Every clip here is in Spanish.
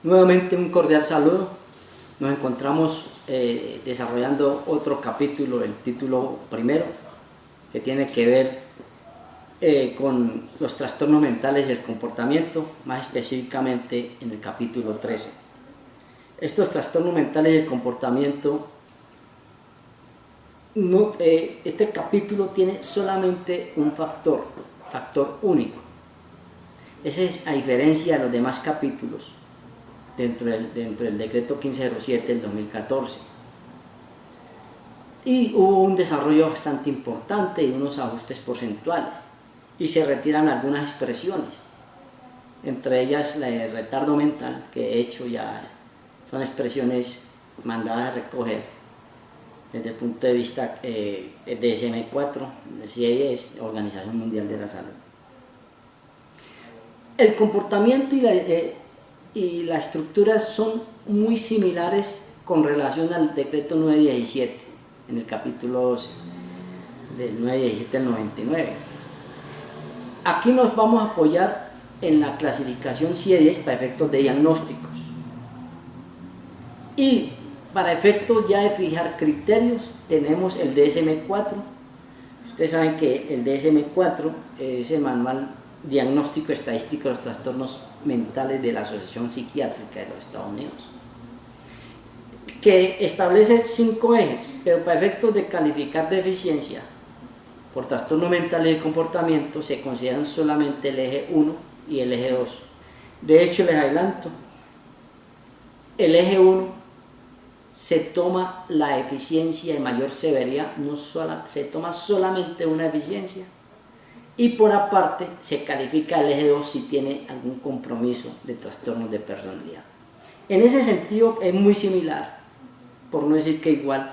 Nuevamente un cordial saludo. Nos encontramos desarrollando otro capítulo, el título primero, que tiene que ver con los trastornos mentales y el comportamiento, más específicamente en el capítulo 13. Estos trastornos mentales y el comportamiento, este capítulo tiene solamente un factor único. Ese es a diferencia de los demás capítulos dentro del decreto 1507 del 2014. Y hubo un desarrollo bastante importante y unos ajustes porcentuales, y se retiran algunas expresiones, entre ellas la de retardo mental, que de hecho ya son expresiones mandadas a recoger desde el punto de vista DSM-4, de CIES, Organización Mundial de la Salud. El comportamiento y la estructura son muy similares con relación al decreto 917, en el capítulo 12, del 917 al 99. Aquí nos vamos a apoyar en la clasificación CIE-10 para efectos de diagnósticos. Y para efectos ya de fijar criterios, tenemos el DSM-4. Ustedes saben que el DSM-4 es el manual diagnóstico estadístico de los trastornos mentales de la Asociación Psiquiátrica de los Estados Unidos, que establece 5 ejes, pero para efectos de calificar deficiencia por trastornos mentales y comportamiento se consideran solamente el eje 1 y el eje 2. De hecho, les adelanto, el eje 1 se toma la eficiencia de mayor severidad, se toma solamente una eficiencia, y por aparte se califica el eje 2 si tiene algún compromiso de trastornos de personalidad. En ese sentido es muy similar, por no decir que igual,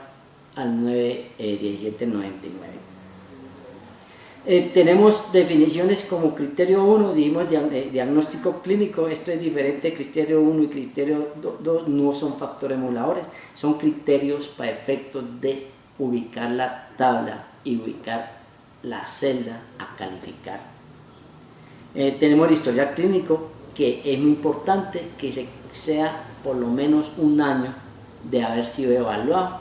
al 917-99. Tenemos definiciones como criterio 1, dijimos diagnóstico clínico. Esto es diferente. Criterio 1 y criterio 2 no son factores emuladores, son criterios para efectos de ubicar la tabla y ubicar la celda a calificar. Tenemos el historial clínico, que es muy importante que sea por lo menos un año de haber sido evaluado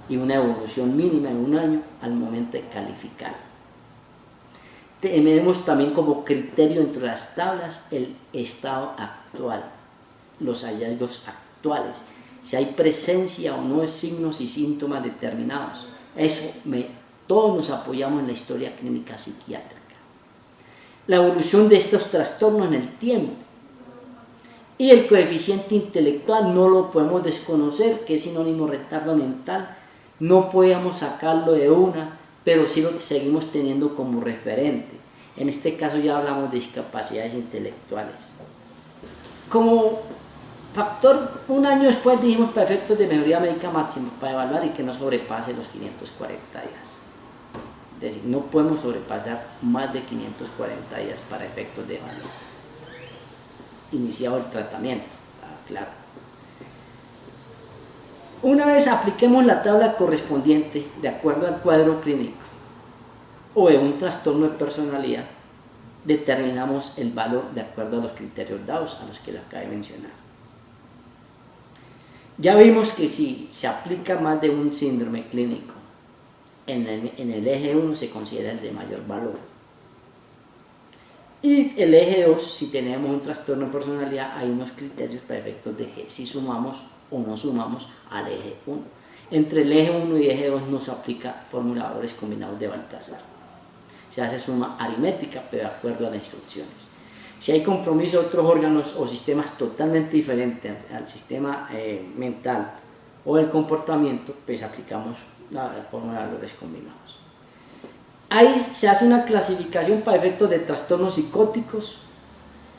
y una evolución mínima en un año al momento de calificar. Tenemos también como criterio entre las tablas el estado actual, los hallazgos actuales, si hay presencia o no de signos y síntomas determinados. Todos nos apoyamos en la historia clínica psiquiátrica. La evolución de estos trastornos en el tiempo. Y el coeficiente intelectual no lo podemos desconocer, que es sinónimo de retardo mental. No podemos sacarlo de una, pero sí lo seguimos teniendo como referente. En este caso ya hablamos de discapacidades intelectuales. Como factor, un año después dijimos para efectos de mejoría médica máxima, para evaluar y que no sobrepase los 540 días. Es decir, no podemos sobrepasar más de 540 días para efectos de evaluar. Iniciado el tratamiento, claro. Una vez apliquemos la tabla correspondiente de acuerdo al cuadro clínico o de un trastorno de personalidad, determinamos el valor de acuerdo a los criterios dados, a los que les acabé de mencionar. Ya vimos que si se aplica más de un síndrome clínico, en el eje 1 se considera el de mayor valor. Y el eje 2, si tenemos un trastorno de personalidad, hay unos criterios para efectos de que si sumamos o no sumamos al eje 1. Entre el eje 1 y el eje 2 no se aplica formuladores combinados de Baltasar. Se hace suma aritmética, pero de acuerdo a las instrucciones. Si hay compromiso de otros órganos o sistemas totalmente diferentes al sistema mental o del comportamiento, pues aplicamos la fórmula de valores combinados. Ahí se hace una clasificación para efectos de trastornos psicóticos,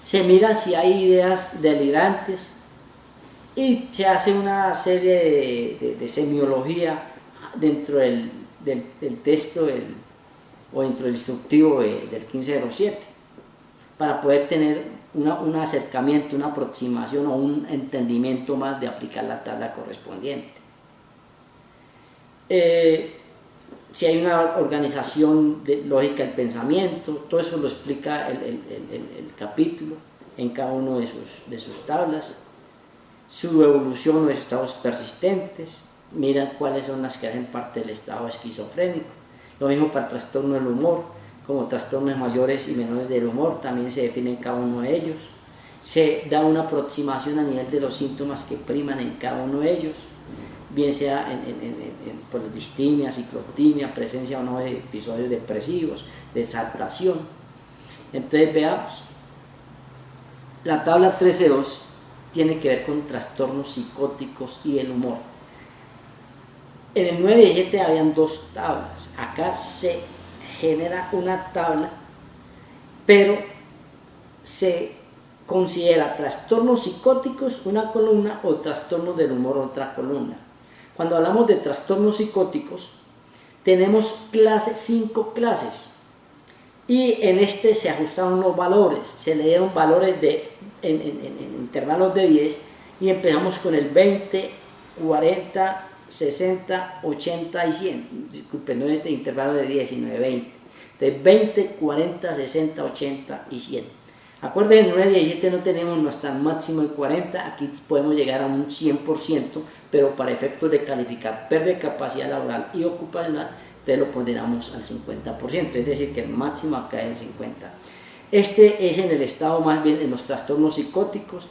se mira si hay ideas delirantes y se hace una serie de semiología dentro del texto o dentro del instructivo del 1507 para poder tener un acercamiento, una aproximación o un entendimiento más de aplicar la tabla correspondiente. Si hay una organización lógica del pensamiento, todo eso lo explica el capítulo en cada uno de sus tablas. su evolución o estados persistentes, miran cuáles son las que hacen parte del estado esquizofrénico. Lo mismo para el trastorno del humor, como trastornos mayores y menores del humor, también se definen cada uno de ellos. Se da una aproximación a nivel de los síntomas que priman en cada uno de ellos, bien sea por distimia, ciclotimia, presencia o no de episodios depresivos, de exaltación. Entonces veamos, la tabla 13.2 tiene que ver con trastornos psicóticos y el humor. En el 9.17 habían dos tablas, acá se genera una tabla, pero se considera trastornos psicóticos una columna o trastornos del humor otra columna. Cuando hablamos de trastornos psicóticos, tenemos 5 clases y en este se ajustaron los valores, se le dieron valores en intervalos de 10 y empezamos con el 20, 40, 60, 80 y 100. Disculpen, no en este intervalo de 10, sino de 20. Entonces 20, 40, 60, 80 y 100. Acuérdense, en 9.17 no tenemos nuestra máximo de 40, aquí podemos llegar a un 100%, pero para efectos de calificar pérdida de capacidad laboral y ocupacional, entonces lo ponderamos al 50%, es decir, que el máximo acá es el 50%. Este es en el estado más bien en los trastornos psicóticos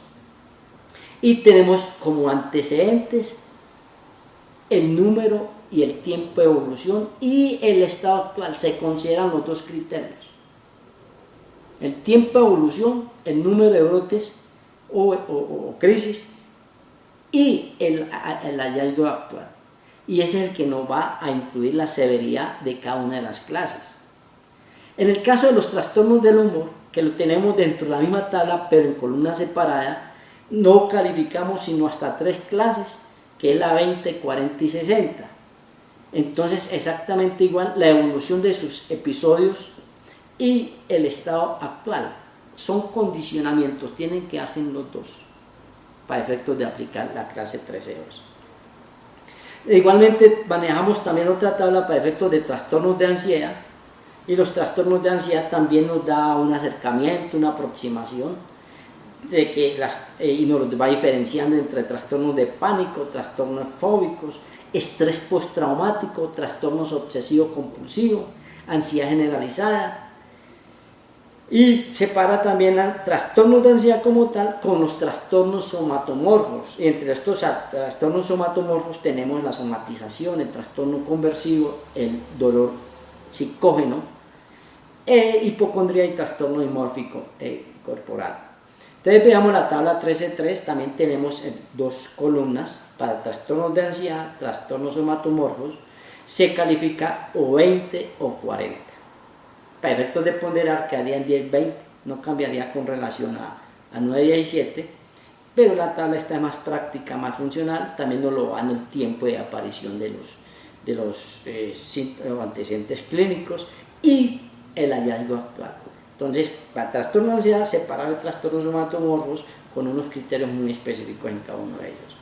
y tenemos como antecedentes el número y el tiempo de evolución y el estado actual. Se consideran los dos criterios: el tiempo de evolución, el número de brotes o crisis y el hallazgo actual. Y ese es el que nos va a incluir la severidad de cada una de las clases. En el caso de los trastornos del humor, que lo tenemos dentro de la misma tabla pero en columna separada, no calificamos sino hasta 3 clases, que es la 20, 40 y 60. Entonces exactamente igual la evolución de sus episodios y el estado actual. Son condicionamientos, tienen que hacer los dos para efectos de aplicar la clase 13.2. Igualmente manejamos también otra tabla para efectos de trastornos de ansiedad, y los trastornos de ansiedad también nos da un acercamiento, una aproximación de que y nos va diferenciando entre trastornos de pánico, trastornos fóbicos, estrés postraumático, trastornos obsesivo-compulsivo, ansiedad generalizada, y separa también a trastornos de ansiedad como tal con los trastornos somatomorfos. Y entre estos trastornos somatomorfos tenemos la somatización, el trastorno conversivo, el dolor psicógeno, hipocondría y trastorno dimórfico corporal. Entonces veamos la tabla 13.3, también tenemos 2 columnas para trastornos de ansiedad, trastornos somatomorfos, se califica o 20 o 40. Para efectos de ponderar quedarían 10-20, no cambiaría con relación a 9-17, pero la tabla está más práctica, más funcional, también nos lo va en el tiempo de aparición de los antecedentes clínicos y el hallazgo actual. Entonces, para trastorno de ansiedad, separar el trastorno somatomorfos con unos criterios muy específicos en cada uno de ellos.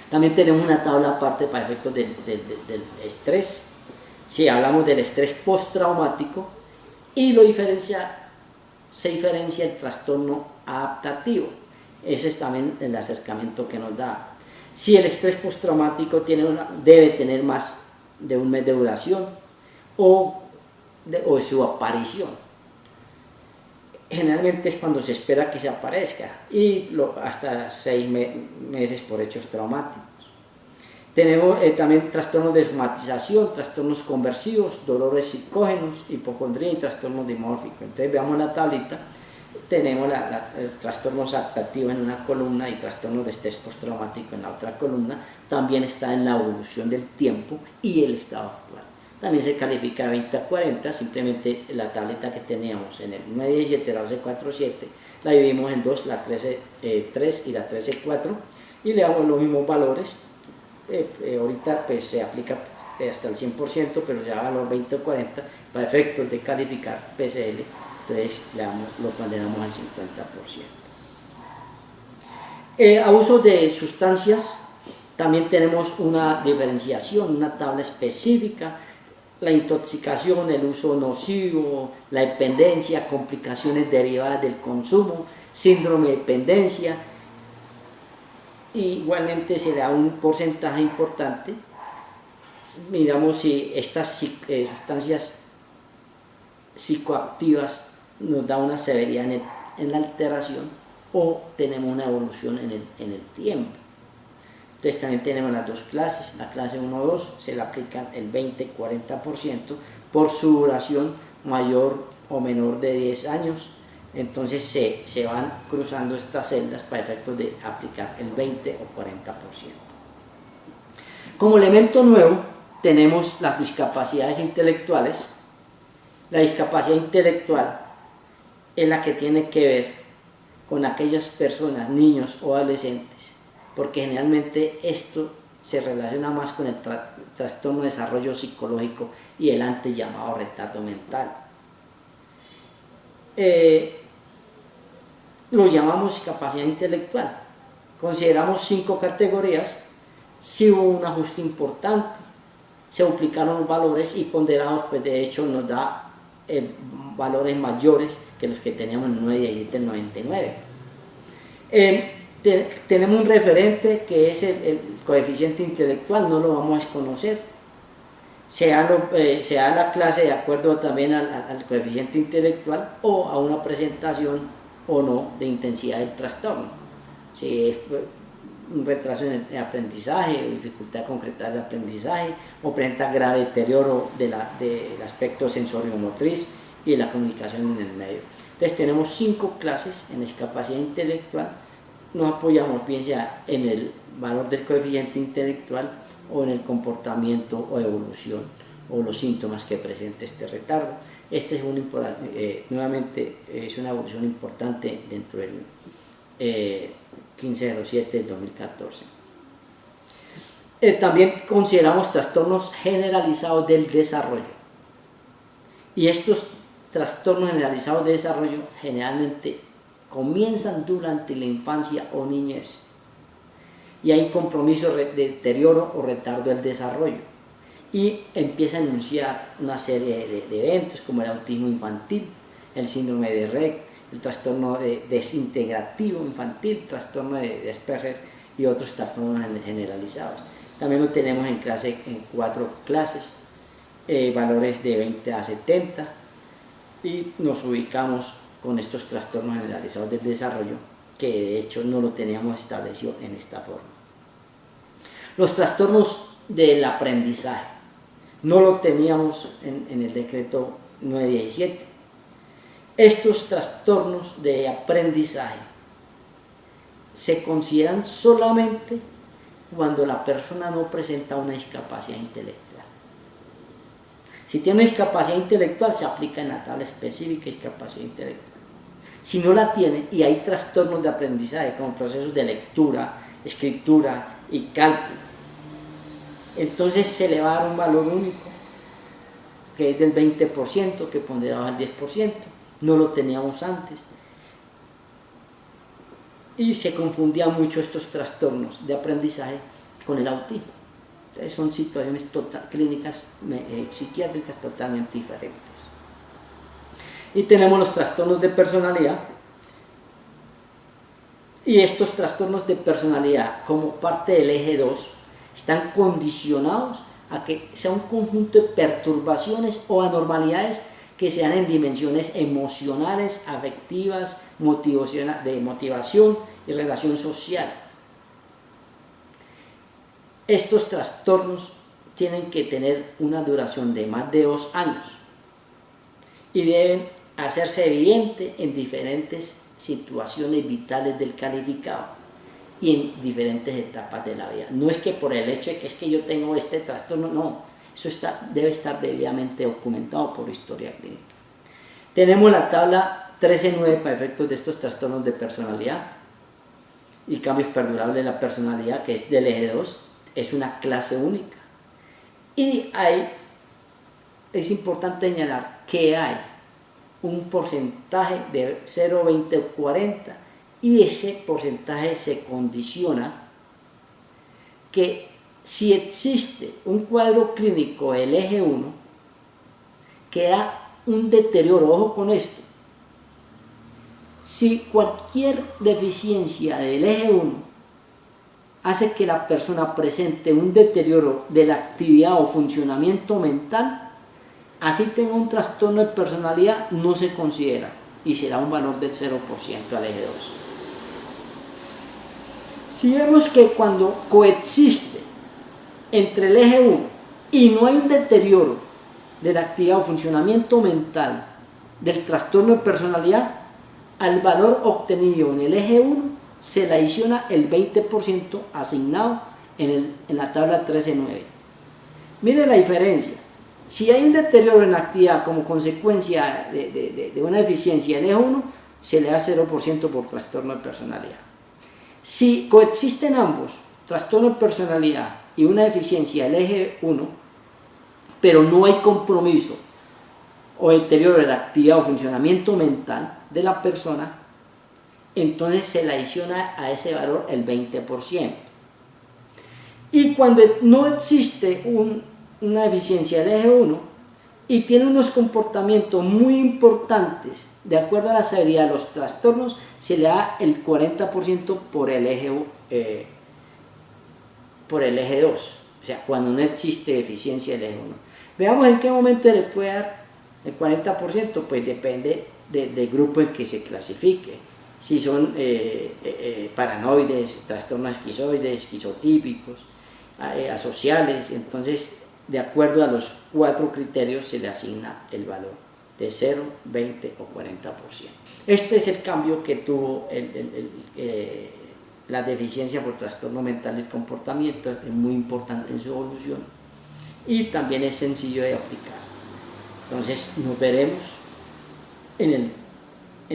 También tenemos una tabla aparte para efectos del estrés. Si hablamos del estrés postraumático, y se diferencia el trastorno adaptativo. Ese es también el acercamiento que nos da. Si el estrés postraumático debe tener más de 1 mes de duración o su aparición. Generalmente es cuando se espera que se aparezca y hasta 6 meses por hechos traumáticos. Tenemos también trastornos de somatización, trastornos conversivos, dolores psicógenos, hipocondría y trastornos dimórficos. Entonces veamos la tablita, tenemos trastornos adaptativos en una columna y trastornos de estrés postraumático en la otra columna. También está en la evolución del tiempo y el estado actual. También se califica 20 a 40, simplemente la tableta que teníamos en el 9.17, la 12.4.7, la dividimos en 2, la 13.3 y la 13.4, y le damos los mismos valores. Ahorita pues se aplica hasta el 100%, pero ya a los 20 o 40 para efectos de calificar PCL, entonces lo ponderamos al 50%. Abuso de sustancias, también tenemos una diferenciación, una tabla específica: la intoxicación, el uso nocivo, la dependencia, complicaciones derivadas del consumo, síndrome de dependencia, igualmente se da un porcentaje importante. Miramos si estas sustancias psicoactivas nos da una severidad en la alteración o tenemos una evolución en el tiempo. Entonces también tenemos las dos clases. La clase 1-2 se le aplican el 20-40% por su duración mayor o menor de 10 años. Entonces se van cruzando estas celdas para efectos de aplicar el 20 o 40%. Como elemento nuevo tenemos las discapacidades intelectuales. La discapacidad intelectual es la que tiene que ver con aquellas personas, niños o adolescentes, porque generalmente esto se relaciona más con el trastorno de desarrollo psicológico y el antes llamado retardo mental. Lo llamamos discapacidad intelectual. Consideramos 5 categorías. Si hubo un ajuste importante, se duplicaron los valores y ponderados, pues de hecho nos da valores mayores que los que teníamos en el 917 el 99. Tenemos un referente que es el coeficiente intelectual, no lo vamos a desconocer. Se da la clase de acuerdo también al coeficiente intelectual o a una presentación o no de intensidad del trastorno. Si es un retraso en el aprendizaje o dificultad de concretar el aprendizaje o presenta grave deterioro del aspecto sensorio-motriz y de la comunicación en el medio. Entonces tenemos 5 clases en discapacidad intelectual. Nos apoyamos bien sea en el valor del coeficiente intelectual o en el comportamiento o evolución o los síntomas que presenta este retardo. Este es nuevamente es una evolución importante dentro del 1507 del 2014. También consideramos trastornos generalizados del desarrollo. Y estos trastornos generalizados de desarrollo generalmente comienzan durante la infancia o niñez. Y hay compromiso de deterioro o retardo del desarrollo. Y empieza a anunciar una serie de eventos como el autismo infantil, el síndrome de Rett, el trastorno desintegrativo infantil, trastorno de Asperger y otros trastornos generalizados. También lo tenemos en 4 clases, valores de 20 a 70, y nos ubicamos con estos trastornos generalizados del desarrollo, que de hecho no lo teníamos establecido en esta forma. Los trastornos del aprendizaje no lo teníamos en el decreto 917. Estos trastornos de aprendizaje se consideran solamente cuando la persona no presenta una discapacidad intelectual. Si tiene una discapacidad intelectual, se aplica en la tabla específica de discapacidad intelectual. Si no la tiene y hay trastornos de aprendizaje como procesos de lectura, escritura y cálculo, entonces se le va a dar un valor único que es del 20%, que ponderaba al 10%, no lo teníamos antes. Y se confundían mucho estos trastornos de aprendizaje con el autismo. Entonces son situaciones clínicas psiquiátricas totalmente diferentes. Y tenemos los trastornos de personalidad. Y estos trastornos de personalidad, como parte del eje 2, están condicionados a que sea un conjunto de perturbaciones o anormalidades que se dan en dimensiones emocionales, afectivas, de motivación y relación social. Estos trastornos tienen que tener una duración de más de 2 años y deben hacerse evidente en diferentes situaciones vitales del calificado y en diferentes etapas de la vida. No es que por el hecho de que es que yo tengo este trastorno, no, eso debe estar debidamente documentado por historia clínica. Tenemos la tabla 13.9 para efectos de estos trastornos de personalidad y cambios perdurables de la personalidad, que es del eje 2, es una clase única. Y es importante señalar que hay un porcentaje de 0, 20 o 40, y ese porcentaje se condiciona que si existe un cuadro clínico del eje 1 que da un deterioro, ojo con esto, si cualquier deficiencia del eje 1 hace que la persona presente un deterioro de la actividad o funcionamiento mental, así tenga un trastorno de personalidad, no se considera y será un valor del 0% al eje 2. Si vemos que cuando coexiste entre el eje 1 y no hay un deterioro de la actividad o funcionamiento mental del trastorno de personalidad, al valor obtenido en el eje 1 se le adiciona el 20% asignado en la tabla 13.9. Mire la diferencia. Si hay un deterioro en la actividad como consecuencia de una deficiencia en el eje 1, se le da 0% por trastorno de personalidad. Si coexisten ambos, trastorno de personalidad y una deficiencia del eje 1, pero no hay compromiso o deterioro de la actividad o funcionamiento mental de la persona, entonces se le adiciona a ese valor el 20%. Y cuando no existe una deficiencia del eje 1 y tiene unos comportamientos muy importantes de acuerdo a la severidad de los trastornos, se le da el 40% por el eje 2, o sea, cuando no existe deficiencia del eje 1. Veamos en qué momento le puede dar el 40%, pues depende del grupo en que se clasifique. Si son paranoides, trastornos esquizoides, esquizotípicos, asociales, entonces de acuerdo a los 4 criterios se le asigna el valor de 0, 20 o 40%. Este es el cambio que tuvo la deficiencia por trastorno mental del comportamiento, es muy importante en su evolución y también es sencillo de aplicar. Entonces nos veremos en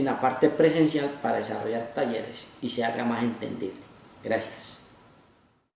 la parte presencial para desarrollar talleres y se haga más entendible. Gracias.